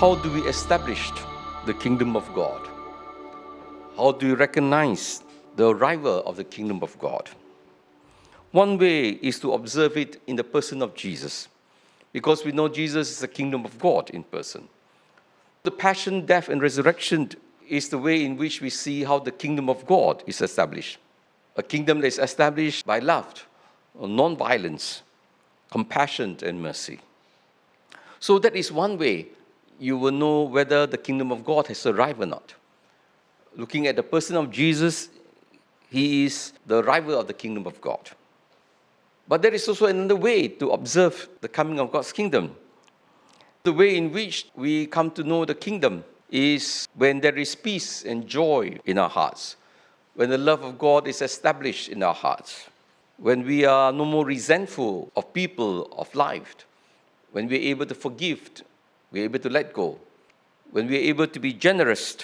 How do we establish the kingdom of God? How do we recognize the arrival of the kingdom of God? One way is to observe it in the person of Jesus, because we know Jesus is the kingdom of God in person. The passion, death, and resurrection is the way in which we see how the kingdom of God is established. A kingdom that is established by love, non-violence, compassion, and mercy. So that is one way you will know whether the kingdom of God has arrived or not. Looking at the person of Jesus, he is the arrival of the kingdom of God. But there is also another way to observe the coming of God's kingdom. The way in which we come to know the kingdom is when there is peace and joy in our hearts, when the love of God is established in our hearts, when we are no more resentful of people, of life, when we are able to forgive, we are able to let go, when we are able to be generous.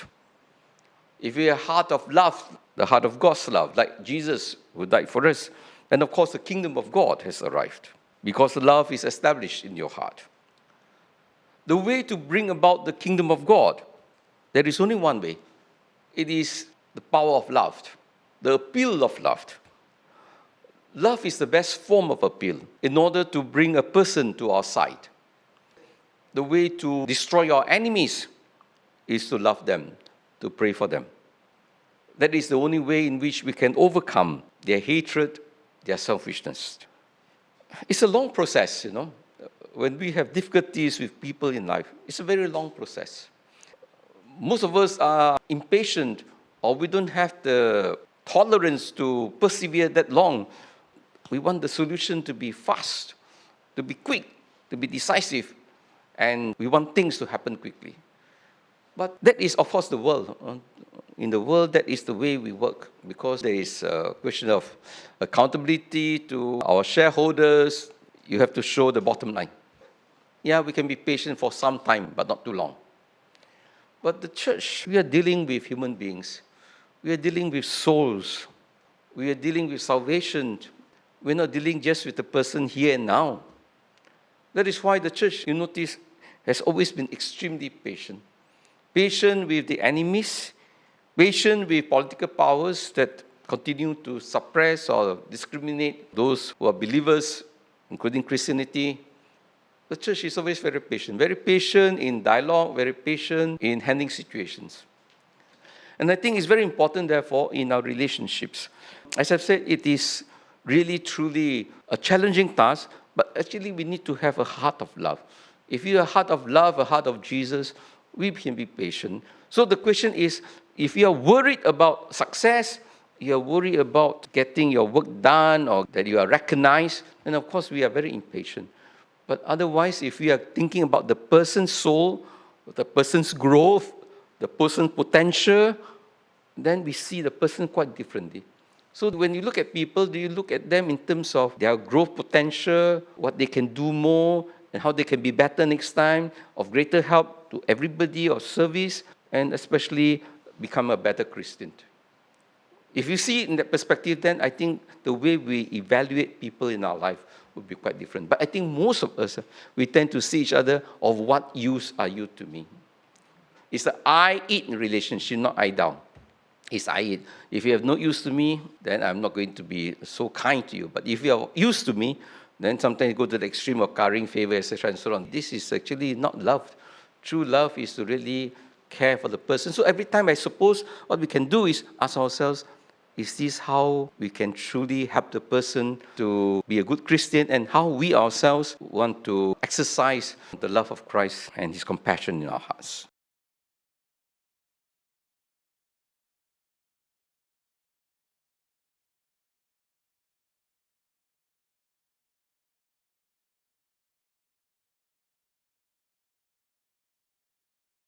If we have a heart of love, the heart of God's love, like Jesus who died for us, then of course the kingdom of God has arrived, because love is established in your heart. The way to bring about the kingdom of God, there is only one way. It is the power of love, the appeal of love. Love is the best form of appeal in order to bring a person to our side. The way to destroy our enemies is to love them, to pray for them. That is the only way in which we can overcome their hatred, their selfishness. It's a long process, When we have difficulties with people in life, it's a very long process. Most of us are impatient, or we don't have the tolerance to persevere that long. We want the solution to be fast, to be quick, to be decisive, and we want things to happen quickly. But that is, of course, the world. In the world, that is the way we work, because there is a question of accountability to our shareholders. You have to show the bottom line. Yeah, we can be patient for some time, but not too long. But the church, we are dealing with human beings. We are dealing with souls. We are dealing with salvation. We're not dealing just with the person here and now. That is why the church, you notice, has always been extremely patient. Patient with the enemies, patient with political powers that continue to suppress or discriminate those who are believers, including Christianity. The church is always very patient in dialogue, very patient in handling situations. And I think it's very important, therefore, in our relationships. As I've said, it is really, truly a challenging task, but actually we need to have a heart of love. If you have a heart of love, a heart of Jesus, we can be patient. So the question is, if you are worried about success, you are worried about getting your work done or that you are recognized, then of course we are very impatient. But otherwise, if we are thinking about the person's soul, the person's growth, the person's potential, then we see the person quite differently. So when you look at people, do you look at them in terms of their growth potential, what they can do more, and how they can be better next time, of greater help to everybody, or service, and especially become a better Christian? If you see it in that perspective, then I think the way we evaluate people in our life would be quite different. But I think most of us, we tend to see each other of what use are you to me. It's the I-it relationship, not I-thou. It's I-it. If you have no use to me, then I'm not going to be so kind to you. But if you are used to me, then sometimes you go to the extreme of currying favor, etc., and so on. This is actually not love. True love is to really care for the person. So every time, I suppose, what we can do is ask ourselves, is this how we can truly help the person to be a good Christian, and how we ourselves want to exercise the love of Christ and His compassion in our hearts?